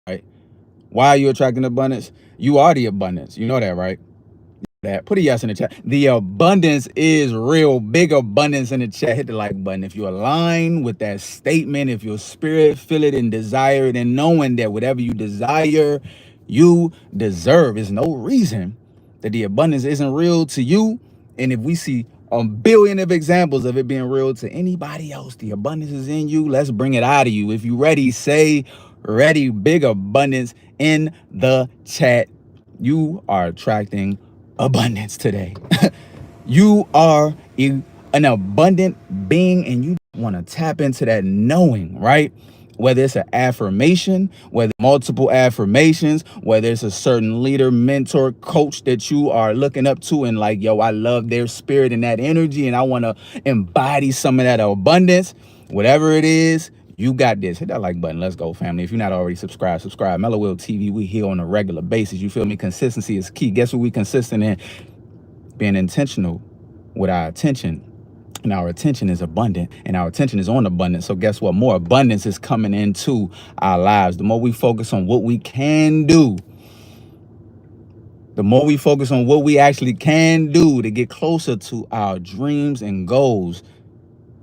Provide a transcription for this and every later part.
right? Why are you attracting abundance? You are the abundance. You know that, right? That. Put a yes in the chat. The abundance is real. Big abundance in the chat. Hit the like button. If you align with that statement, if your spirit feel it and desire it, and knowing that whatever you desire, you deserve. There's no reason that the abundance isn't real to you. And if we see a billion of examples of it being real to anybody else, the abundance is in you. Let's bring it out of you. If you ready, say ready. Big abundance in the chat. You are attracting abundance today. You are an abundant being, and you want to tap into that knowing, right? Whether it's an affirmation, whether multiple affirmations, whether it's a certain leader, mentor, coach that you are looking up to and like, yo, I love their spirit and that energy, and I want to embody some of that abundance. Whatever it is, you got this. Hit that like button. Let's go, family. If you're not already subscribed, subscribe. Mello TV, we here on a regular basis. You feel me? Consistency is key. Guess what we consistent in? Being intentional with our attention. And our attention is abundant, and our attention is on abundance. So guess what? More abundance is coming into our lives. The more we focus on what we can do, the more we focus on what we actually can do to get closer to our dreams and goals,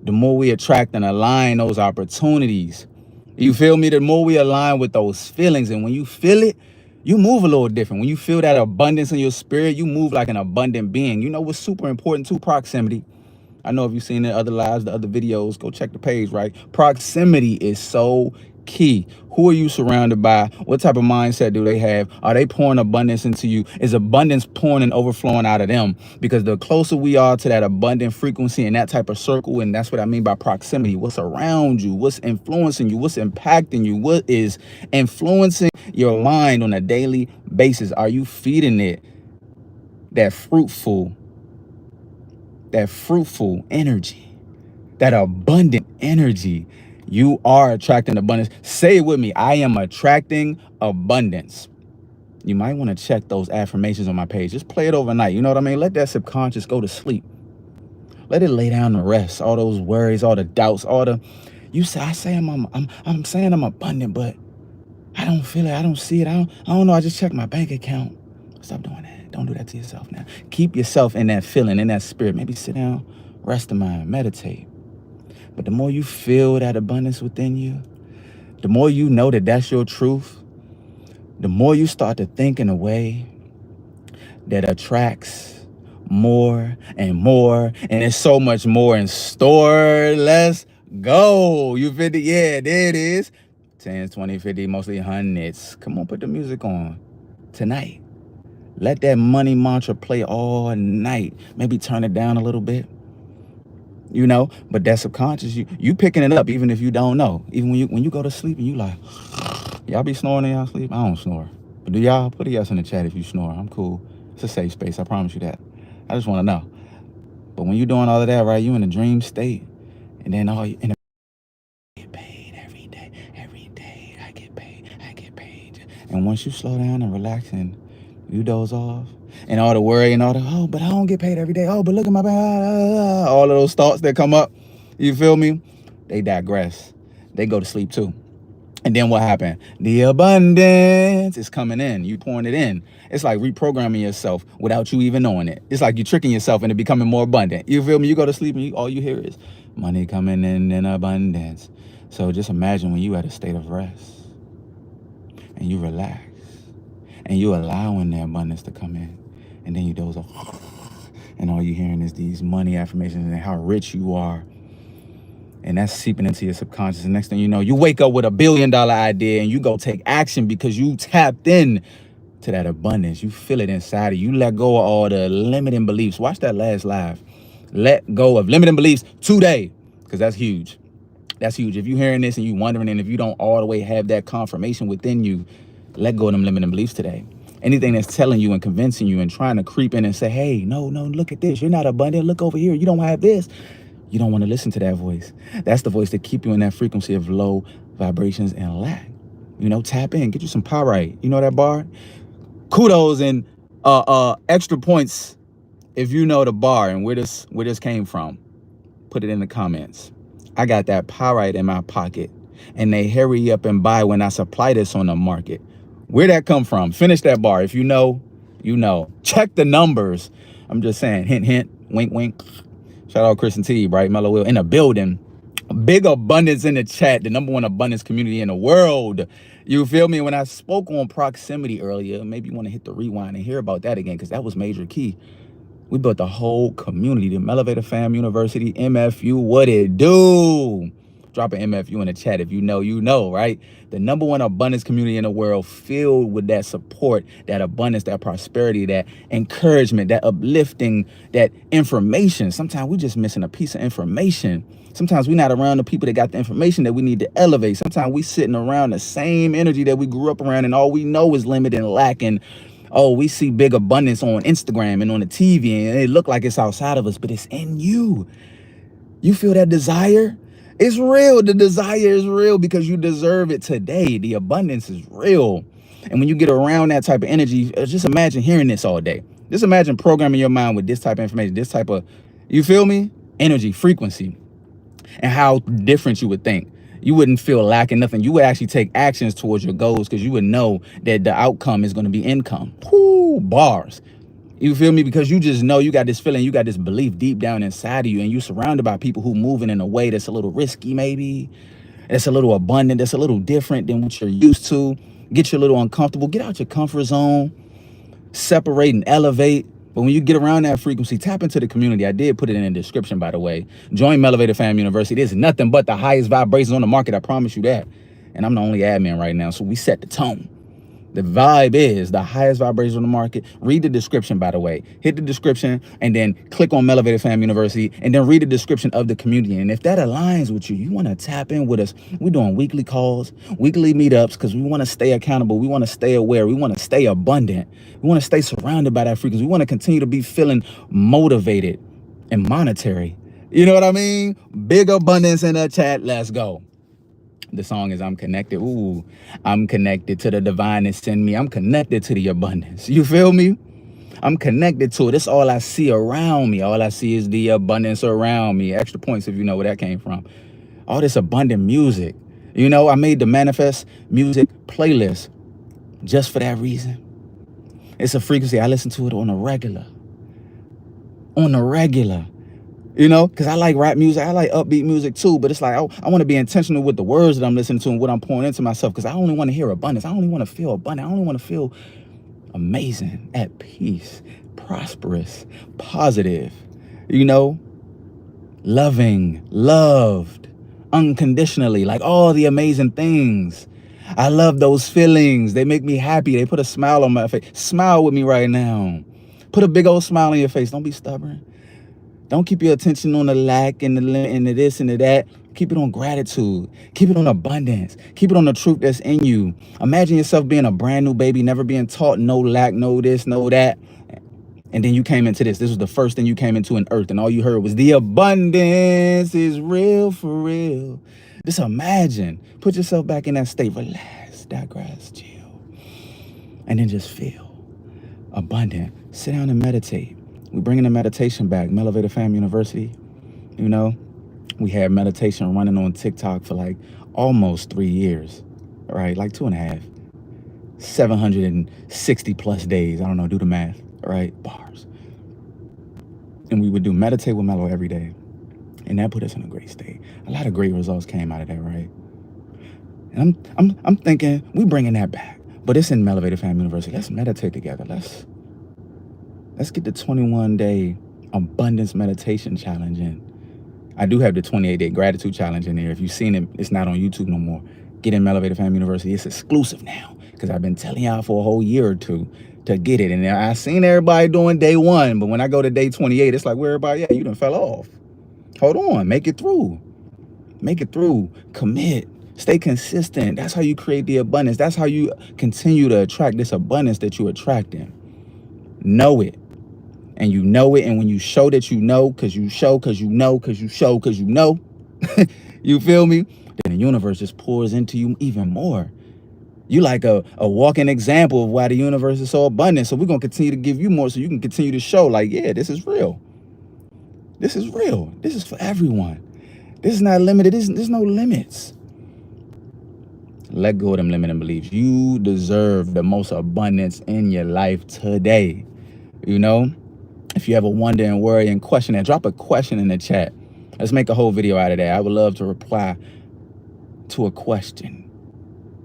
the more we attract and align those opportunities. You feel me? The more we align with those feelings. And when you feel it, you move a little different. When you feel that abundance in your spirit, you move like an abundant being. You know what's super important too? Proximity. I know if you've seen the other lives, the other videos, go check the page, right? Proximity is so key. Who are you surrounded by? What type of mindset do they have? Are they pouring abundance into you? Is abundance pouring and overflowing out of them? Because the closer we are to that abundant frequency and that type of circle, and that's what I mean by proximity, what's around you, what's influencing you, what's impacting you, what is influencing your mind on a daily basis? Are you feeding it that fruitful energy, that abundant energy? You are attracting abundance. Say it with me. I am attracting abundance. You might want to check those affirmations on my page. Just play it overnight. You know what I mean? Let that subconscious go to sleep. Let it lay down to rest. All those worries, all the doubts, all the I say I'm saying I'm abundant, but I don't feel it. I don't see it. I don't know. I just checked my bank account. Stop doing that. Don't do that to yourself now. Keep yourself in that feeling, in that spirit. Maybe sit down, rest the mind, meditate. But the more you feel that abundance within you, the more you know that that's your truth, the more you start to think in a way that attracts more and more. And there's so much more in store. Let's go. You 50? Yeah, there it is. 10s, 20, 50, mostly hundreds. Come on, put the music on tonight. Let that money mantra play all night. Maybe turn it down a little bit. You know, but that subconscious, you picking it up even if you don't know. Even when you go to sleep and you like, y'all be snoring in y'all sleep? I don't snore. But do y'all? Put a yes in the chat if you snore. I'm cool. It's a safe space. I promise you that. I just want to know. But when you're doing all of that, right, you in a dream state, and then get paid every day. Every day I get paid. And once you slow down and relax and you doze off, and all the worry and all the, oh, but I don't get paid every day. Oh, but look at my bank. All of those thoughts that come up, you feel me? They digress. They go to sleep too. And then what happened? The abundance is coming in. You pouring it in. It's like reprogramming yourself without you even knowing it. It's like you tricking yourself into becoming more abundant. You feel me? You go to sleep and all you hear is money coming in abundance. So just imagine when you at a state of rest and you relax and you allowing the abundance to come in. And then you doze off, and all you're hearing is these money affirmations and how rich you are. And that's seeping into your subconscious. And next thing you know, you wake up with $1 billion idea and you go take action because you tapped in to that abundance. You feel it inside of you. You let go of all the limiting beliefs. Watch that last live. Let go of limiting beliefs today, because that's huge. That's huge. If you're hearing this and you're wondering, and if you don't all the way have that confirmation within you, let go of them limiting beliefs today. Anything that's telling you and convincing you and trying to creep in and say, hey, no, look at this. You're not abundant. Look over here. You don't have this. You don't want to listen to that voice. That's the voice that keep you in that frequency of low vibrations and lack. You know, tap in, get you some pyrite. You know that bar? Kudos and extra points if you know the bar and where this came from. Put it in the comments. I got that pyrite in my pocket. and they hurry up and buy when I supply this on the market. Where'd that come from? Finish that bar. If you know, you know. Check the numbers. I'm just saying, hint, hint, wink, wink. Shout out Chris and T, right? Mello Will in the building. Big abundance in the chat, the #1 abundance community in the world. You feel me? When I spoke on proximity earlier, maybe you want to hit the rewind and hear about that again, because that was major key. We built a whole community, the Elevator Fam University, MFU, what it do? Drop an MFU in the chat if you know, right? The #1 abundance community in the world, filled with that support, that abundance, that prosperity, that encouragement, that uplifting, that information. Sometimes we just missing a piece of information. Sometimes we're not around the people that got the information that we need to elevate. Sometimes we sitting around the same energy that we grew up around, and all we know is limited and lacking. Oh, we see big abundance on Instagram and on the TV, and it look like it's outside of us, but it's in you. You feel that desire? It's real. The desire is real because you deserve it today. The abundance is real. And when you get around that type of energy, just imagine hearing this all day. Just imagine programming your mind with this type of information, this type of, you feel me? Energy, frequency, and how different you would think. You wouldn't feel lacking nothing. You would actually take actions towards your goals because you would know that the outcome is going to be income. Whoo, bars. You feel me? Because you just know, you got this feeling, you got this belief deep down inside of you, and you're surrounded by people who moving in a way that's a little risky, maybe. That's a little abundant. That's a little different than what you're used to. Get you a little uncomfortable. Get out your comfort zone. Separate and elevate. But when you get around that frequency, tap into the community. I did put it in the description, by the way. Join Elevator Fam University. There's nothing but the highest vibrations on the market. I promise you that. And I'm the only admin right now, so we set the tone. The vibe is the highest vibration on the market. Read the description, by the way. Hit the description and then click on Elevator Fam University and then read the description of the community. And if that aligns with you, you want to tap in with us. We're doing weekly calls, weekly meetups, because we want to stay accountable. We want to stay aware. We want to stay abundant. We want to stay surrounded by that frequency. We want to continue to be feeling motivated and monetary. You know what I mean? Big abundance in the chat. Let's go. The song is I'm connected. Ooh, I'm connected to the divine that's in me. I'm connected to the abundance. You feel me? I'm connected to it. That's all I see around me. All I see is the abundance around me. Extra points if you know where that came from. All this abundant music. You know, I made the Manifest Music playlist just for that reason. It's a frequency. I listen to it on a regular. On a regular. You know, because I like rap music. I like upbeat music too. But it's like, I want to be intentional with the words that I'm listening to and what I'm pouring into myself. Because I only want to hear abundance. I only want to feel abundant. I only want to feel amazing, at peace, prosperous, positive, you know, loving, loved, unconditionally, like all the amazing things. I love those feelings. They make me happy. They put a smile on my face. Smile with me right now. Put a big old smile on your face. Don't be stubborn. Don't keep your attention on the lack and the this and the that. Keep it on gratitude. Keep it on abundance. Keep it on the truth that's in you. Imagine yourself being a brand new baby, never being taught no lack, no this, no that. And then you came into this. This was the first thing you came into in earth. And all you heard was the abundance is real for real. Just imagine. Put yourself back in that state. Relax, digress, chill. And then just feel abundant. Sit down and meditate. We're bringing the meditation back. Elevator Fam University. You know, we had meditation running on TikTok for like almost 3 years, right? Like 2.5, 760 plus days. I don't know, do the math, right? Bars. And we would do meditate with Mello every day. And that put us in a great state. A lot of great results came out of that, right? And I'm thinking we bringing that back. But it's in Elevator Fam University. Let's meditate together. Let's get the 21-day abundance meditation challenge in. I do have the 28-day gratitude challenge in there. If you've seen it, it's not on YouTube no more. Get in Elevator Fam University. It's exclusive now because I've been telling y'all for a whole year or two to get it. And I've seen everybody doing day 1, but when I go to day 28, it's like, where everybody at? You done fell off. Hold on. Make it through. Make it through. Commit. Stay consistent. That's how you create the abundance. That's how you continue to attract this abundance that you're attracting. Know it. And you know it, and when you show that you know, because you show, because you know, because you show, because you know, you feel me? Then the universe just pours into you even more. You like a walking example of why the universe is so abundant. So we're going to continue to give you more so you can continue to show like, yeah, this is real. This is real. This is for everyone. This is not limited. There's no limits. Let go of them limiting beliefs. You deserve the most abundance in your life today. You know, if you ever wonder and worry and question that, drop a question in the chat. Let's make a whole video out of that. I would love to reply to a question.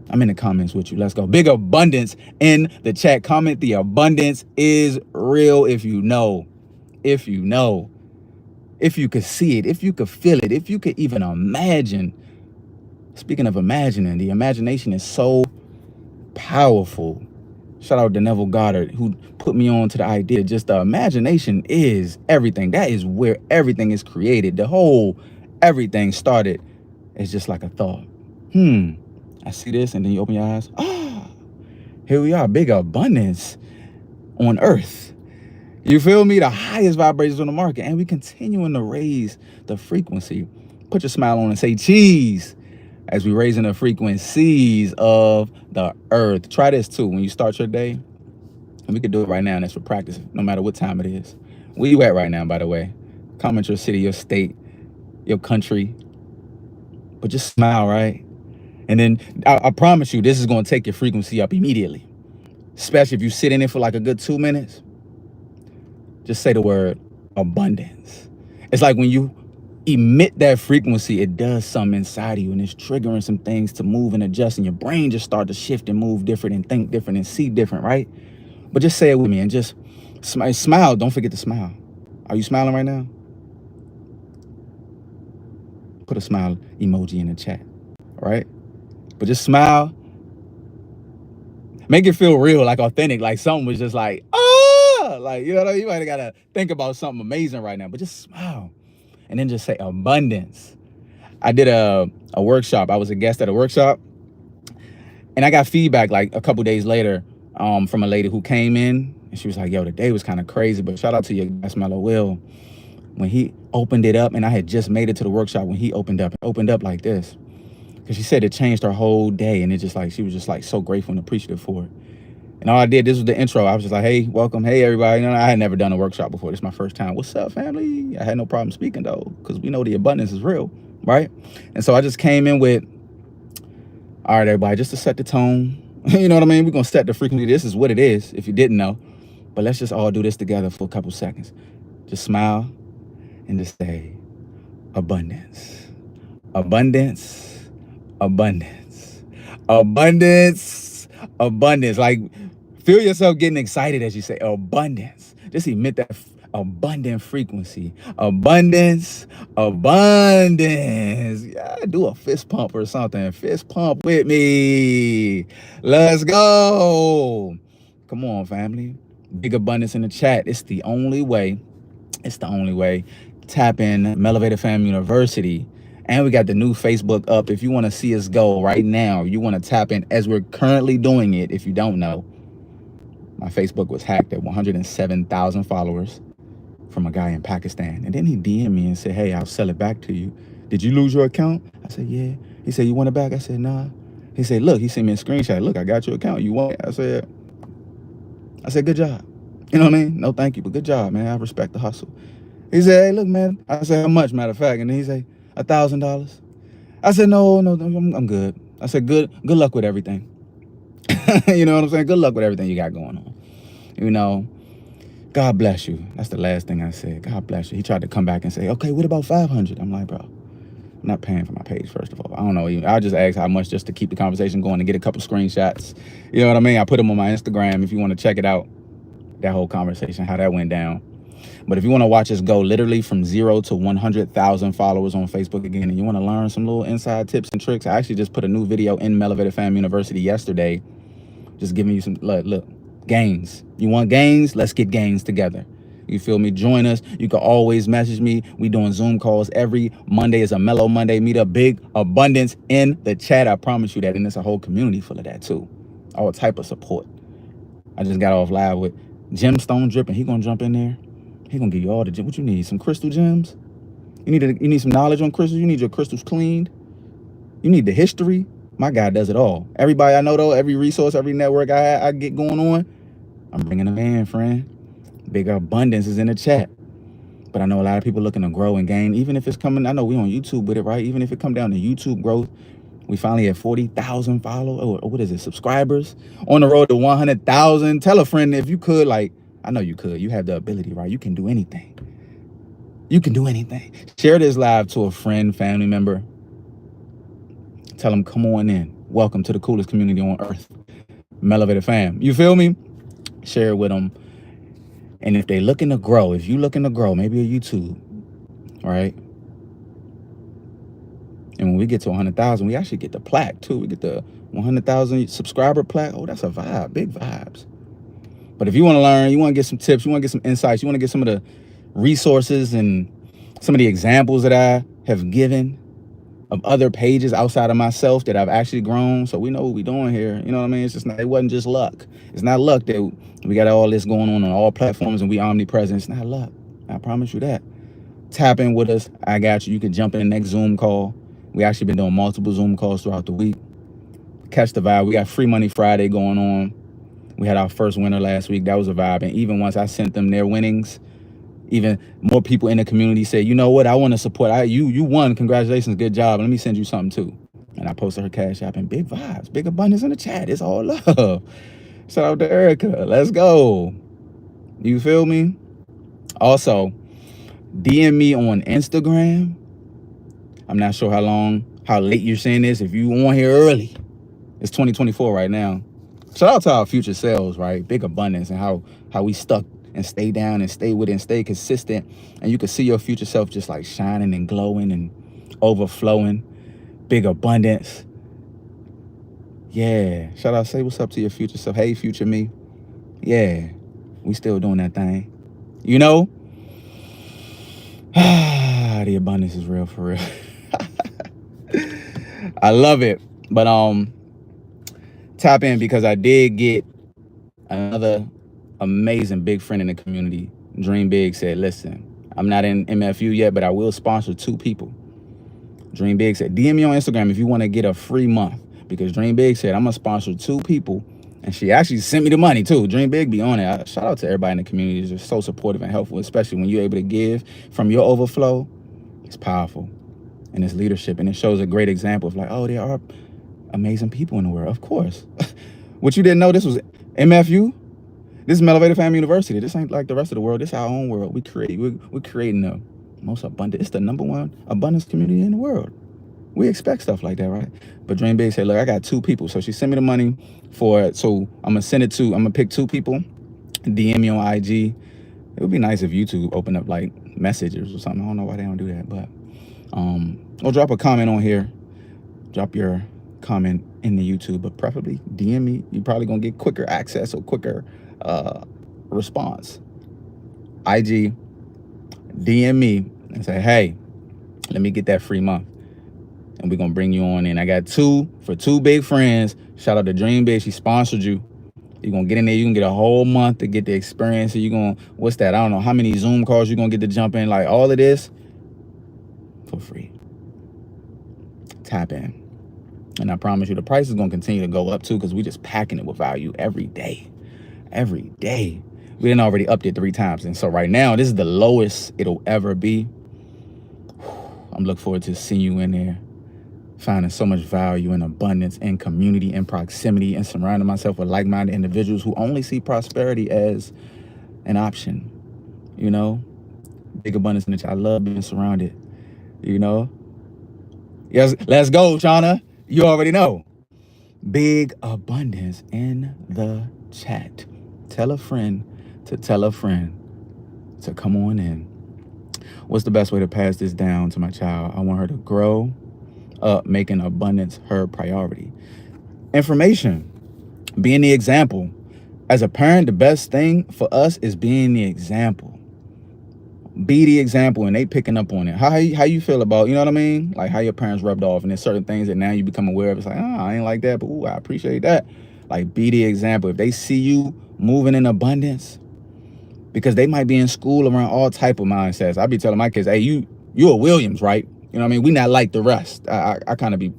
I'm in the comments with you. Let's go. Big abundance in the chat. Comment the abundance is real if you know. If you know. If you could see it. If you could feel it. If you could even imagine. Speaking of imagining, the imagination is so powerful. Shout out to Neville Goddard, who put me on to the idea. Just the imagination is everything. That is where everything is created. The whole everything started as just like a thought. I see this, and then you open your eyes. Ah, here we are. Big abundance on earth. You feel me? The highest vibrations on the market. And we continuing to raise the frequency. Put your smile on and say cheese as we raising the frequencies of the earth. Try this too. When you start your day, and we can do it right now, and that's for practice, no matter what time it is. Where you at right now, by the way? Comment your city, your state, your country. But just smile, right? And then I promise you, this is going to take your frequency up immediately. Especially if you sit in it for like a good 2 minutes. Just say the word abundance. It's like when you emit that frequency, it does something inside of you, and it's triggering some things to move and adjust, and your brain just start to shift and move different and think different and see different, right? But just say it with me and just smile. Don't forget to smile. Are you smiling right now? Put a smile emoji in the chat, all right? But just smile. Make it feel real, like authentic, like something was just like, ah, like, you know what I mean? You might have got to think about something amazing right now, but just smile. And then just say abundance. I did a workshop. I was a guest at a workshop. And I got feedback like a couple days later from a lady who came in. And she was like, yo, the day was kind of crazy. But shout out to your guest, Mello Will. When he opened it up, and I had just made it to the workshop when he opened up like this. Because she said it changed her whole day. And it just like, she was just like so grateful and appreciative for it. And all I did, this was the intro. I was just like, hey, welcome. Hey, everybody. You know, I had never done a workshop before. This is my first time. What's up, family? I had no problem speaking, though, because we know the abundance is real, right? And so I just came in with, all right, everybody, just to set the tone. You know what I mean? We're going to set the frequency. This is what it is, if you didn't know. But let's just all do this together for a couple seconds. Just smile and just say abundance. Abundance. Abundance. Abundance. Abundance. Like, feel yourself getting excited as you say abundance. Just emit that abundant frequency. Abundance. Abundance. Yeah, do a fist pump or something. Fist pump with me. Let's go. Come on, family. Big abundance in the chat. It's the only way. It's the only way. Tap in Mello Fam University. And we got the new Facebook up. If you want to see us go right now, you want to tap in as we're currently doing it. If you don't know, my Facebook was hacked at 107,000 followers from a guy in Pakistan. And then he DM'd me and said, hey, I'll sell it back to you. Did you lose your account? I said, yeah. He said, you want it back? I said, nah. He said, look, he sent me a screenshot. Look, I got your account. You want it? I said, good job. You know what I mean? No, thank you, but good job, man. I respect the hustle. He said, hey, look, man. I said, how much, matter of fact? And then he said, $1,000. I said, no, I'm good. I said, good luck with everything. You know what I'm saying? Good luck with everything you got going on. You know, God bless you. That's the last thing I said. God bless you. He tried to come back and say, okay, what about 500? I'm like, bro, I'm not paying for my page, first of all. I don't know. I'll just ask how much just to keep the conversation going and get a couple screenshots. You know what I mean? I put them on my Instagram if you want to check it out. That whole conversation, how that went down. But if you want to watch us go literally from 0 to 100,000 followers on Facebook again, and you want to learn some little inside tips and tricks, I actually just put a new video in Mello Fam University yesterday, just giving you some, look, gains. You want gains? Let's get gains together. You feel me? Join us. You can always message me. We doing Zoom calls every Monday. Is a Mello Monday meetup. Big abundance in the chat. I promise you that. And there's a whole community full of that too. All type of support. I just got off live with Gemstone Dripping. He gonna jump in there. He gonna give you all the gem. What you need? Some crystal gems? You need some knowledge on crystals? You need your crystals cleaned? You need the history? My guy does it all. Everybody I know though, every resource, every network I get going on, I'm bringing them in, friend. Big abundance is in the chat. But I know a lot of people looking to grow and gain, even if it's coming, I know we on YouTube with it, right? Even if it come down to YouTube growth, We finally had 40,000 followers, or what is it, subscribers. On the road to 100,000. Tell a friend if you could, like, I know you could. You have the ability, right? You can do anything. You can do anything. Share this live to a friend, family member. Tell them, come on in. Welcome to the coolest community on earth. Mello fam. You feel me? Share it with them. And if they looking to grow, if you looking to grow, maybe a YouTube, right? And when we get to 100,000, we actually get the plaque too. We get the 100,000 subscriber plaque. Oh, that's a vibe, big vibes. But if you want to learn, you want to get some tips, you want to get some insights, you want to get some of the resources and some of the examples that I have given of other pages outside of myself that I've actually grown. So we know what we're doing here. You know what I mean? It's just not, it wasn't just luck. It's not luck that we got all this going on all platforms and we omnipresent. It's not luck. I promise you that. Tap in with us. I got you. You can jump in the next Zoom call. We actually been doing multiple Zoom calls throughout the week. Catch the vibe. We got Free Money Friday going on. We had our first winner last week. That was a vibe. And even once I sent them their winnings, even more people in the community said, you know what, I want to support. You won. Congratulations. Good job. Let me send you something too. And I posted her Cash App and big vibes, big abundance in the chat. It's all love. Shout out to Erica. Let's go. You feel me? Also, DM me on Instagram. I'm not sure how late you're seeing this. If you on here early, it's 2024 right now. Shout out to our future selves, right? Big abundance and how we stuck and stay down and stay with it and stay consistent. And you can see your future self just like shining and glowing and overflowing. Big abundance. Yeah. Shout out, say what's up to your future self. Hey, future me. Yeah. We still doing that thing. You know? The abundance is real for real. I love it. But tap in because I did get another amazing big friend in the community. Dream Big said, listen, I'm not in MFU yet, but I will sponsor 2 people. Dream Big said, DM me on Instagram if you want to get a free month. Because Dream Big said, I'm going to sponsor 2 people. And she actually sent me the money too. Dream Big be on it. Shout out to everybody in the community. It's just so supportive and helpful, especially when you're able to give from your overflow. It's powerful. And it's leadership. And it shows a great example of like, oh, there are amazing people in the world. Of course. What you didn't know, this was MFU. This is Mello Fam University. This ain't like the rest of the world. This is our own world. We're creating the most abundant. It's the #1 abundance community in the world. We expect stuff like that, right? But Dream Big said, look, I got 2 people. So she sent me the money for it. So I'm going to send it to, I'm going to pick 2 people, DM me on IG. It would be nice if YouTube opened up like messages or something. I don't know why they don't do that, but or drop a comment on here. Drop your comment in the YouTube, but preferably DM me. You're probably going to get quicker access or quicker response. IG, DM me and say, hey, let me get that free month. And we're going to bring you on in. I got 2 for 2 big friends. Shout out to Dream Big. She sponsored you. You're going to get in there. You can get a whole month to get the experience. You're going to, what's that? I don't know how many Zoom calls you're going to get to jump in. Like all of this for free. Tap in. And I promise you the price is going to continue to go up too because we just packing it with value every day. Every day. We didn't already upped it 3 times. And so right now, this is the lowest it'll ever be. I'm looking forward to seeing you in there. Finding so much value and abundance and community and proximity and surrounding myself with like-minded individuals who only see prosperity as an option. You know? Big abundance in the chat. I love being surrounded. You know? Yes, let's go, Shauna. You already know. Big abundance in the chat. Tell a friend to tell a friend to come on in. What's the best way to pass this down to my child? I want her to grow up making abundance her priority. Information. Being the example. As a parent, the best thing for us is being the example. Be the example and they picking up on it. How you feel about, you know what I mean? Like how your parents rubbed off and there's certain things that now you become aware of. It's like, oh, I ain't like that, but ooh, I appreciate that. Like be the example. If they see you moving in abundance, because they might be in school around all type of mindsets. I be telling my kids, hey, you a Williams, right? You know what I mean? We not like the rest. I kind of be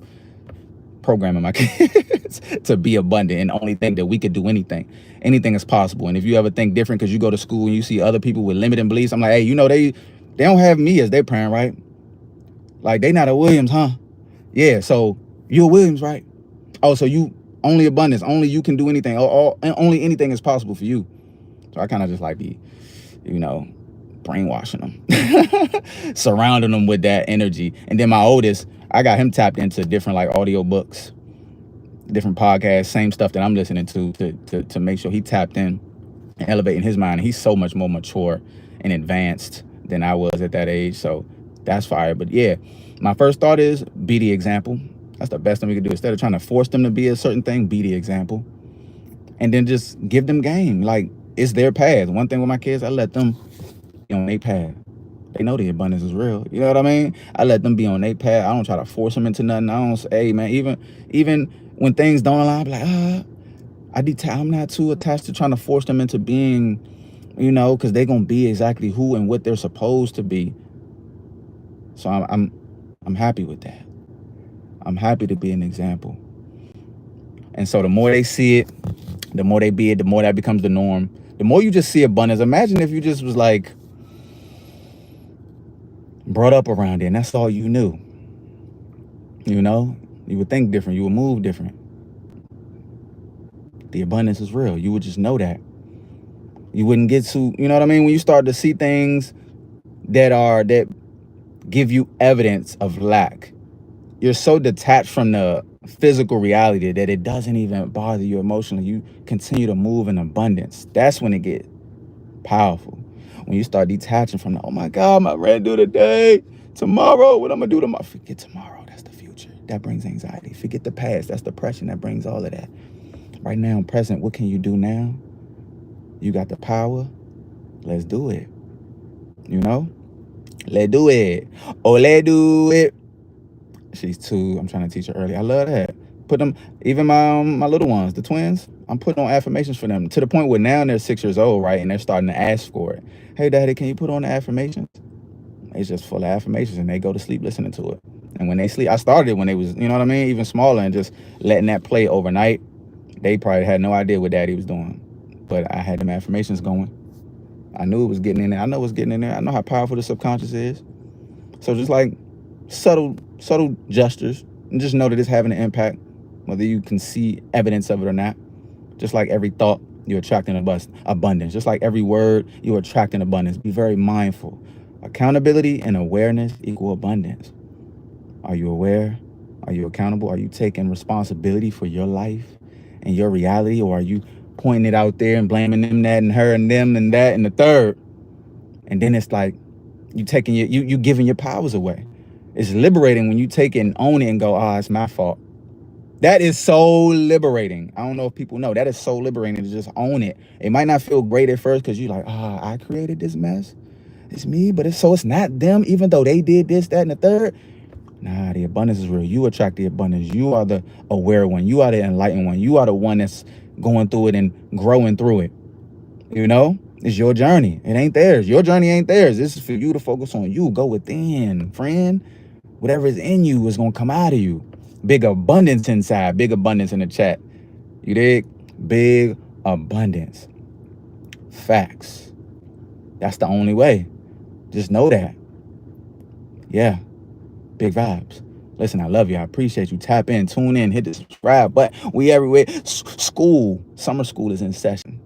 programming my kids to be abundant and only think that we could do anything. Anything is possible. And if you ever think different because you go to school and you see other people with limiting beliefs, I'm like, hey, you know, they don't have me as their parent, right? Like they not a Williams, huh? Yeah, so You're Williams, right? Oh, so you only abundance, only you can do anything, and only anything is possible for you. So I kind of just like be, you know, brainwashing them, surrounding them with that energy. And then my oldest, I got him tapped into different like audio books, different podcasts, same stuff that I'm listening to make sure he tapped in and elevating his mind. He's so much more mature and advanced than I was at that age. So that's fire. But yeah, my first thought is be the example. That's the best thing we can do. Instead of trying to force them to be a certain thing, be the example. And then just give them game. Like, it's their path. One thing with my kids, I let them be on their path. They know the abundance is real. You know what I mean? I let them be on their path. I don't try to force them into nothing. I don't say, hey man, even when things don't align, I be like, I'm not too attached to trying to force them into being, you know, because they're gonna be exactly who and what they're supposed to be. So I'm happy with that. I'm happy to be an example. And so the more they see it, the more they be it, the more that becomes the norm. The more you just see abundance. Imagine if you just was like brought up around it and that's all you knew. You know, you would think different, you would move different. The abundance is real. You would just know that. You wouldn't get to, you know what I mean? When you start to see things that give you evidence of lack, you're so detached from the physical reality that it doesn't even bother you emotionally. You continue to move in abundance. That's when it gets powerful. When you start detaching from the, oh my God, my rent due today, tomorrow, what I'm gonna do tomorrow? Forget tomorrow, that's the future. That brings anxiety. Forget the past, that's depression, that brings all of that. Right now, present, what can you do now? You got the power, let's do it. You know? Let's do it. Oh, let's do it. She's 2. I'm trying to teach her early. I love that. Put them, even my little ones, the twins, I'm putting on affirmations for them to the point where now they're 6 years old, right? And they're starting to ask for it. Hey, daddy, can you put on the affirmations? It's just full of affirmations and they go to sleep listening to it. And when they sleep, I started it when they was, you know what I mean? Even smaller and just letting that play overnight. They probably had no idea what daddy was doing. But I had them affirmations going. I knew it was getting in there. I know it's getting in there. I know how powerful the subconscious is. So just like subtle gestures, and just know that it's having an impact, whether you can see evidence of it or not. Just like every thought, you're attracting abundance. Just like every word, you're attracting abundance. Be very mindful. Accountability and awareness equal abundance. Are you aware? Are you accountable? Are you taking responsibility for your life and your reality? Or are you pointing it out there and blaming them, that, and her, and them, and that, and the third? And then it's like you giving your powers away. It's liberating when you take it and own it and go, it's my fault. That is so liberating. I don't know if people know. That is so liberating to just own it. It might not feel great at first because you're like, I created this mess. It's me, but it's not them, even though they did this, that, and the third. Nah, the abundance is real. You attract the abundance. You are the aware one. You are the enlightened one. You are the one that's going through it and growing through it. You know? It's your journey. It ain't theirs. Your journey ain't theirs. This is for you to focus on you. Go within, friend. Whatever is in you is going to come out of you. Big abundance inside. Big abundance in the chat. You dig? Big abundance. Facts. That's the only way. Just know that. Yeah. Big vibes. Listen, I love you. I appreciate you. Tap in, tune in, hit the subscribe button. We everywhere. School. Summer school is in session.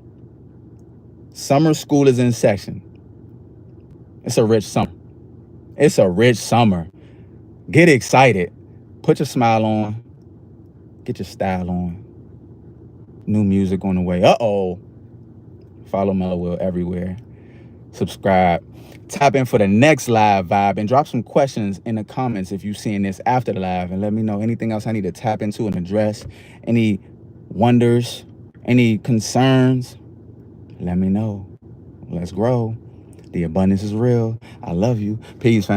Summer school is in session. It's a rich summer. It's a rich summer. Get excited. Put your smile on. Get your style on. New music on the way. Follow Mello everywhere. Subscribe. Tap in for the next live vibe and drop some questions in the comments if you're seeing this after the live, and let me know anything else I need to tap into and address. Any wonders, any concerns, let me know. Let's grow. The abundance is real. I love you. Peace, fam.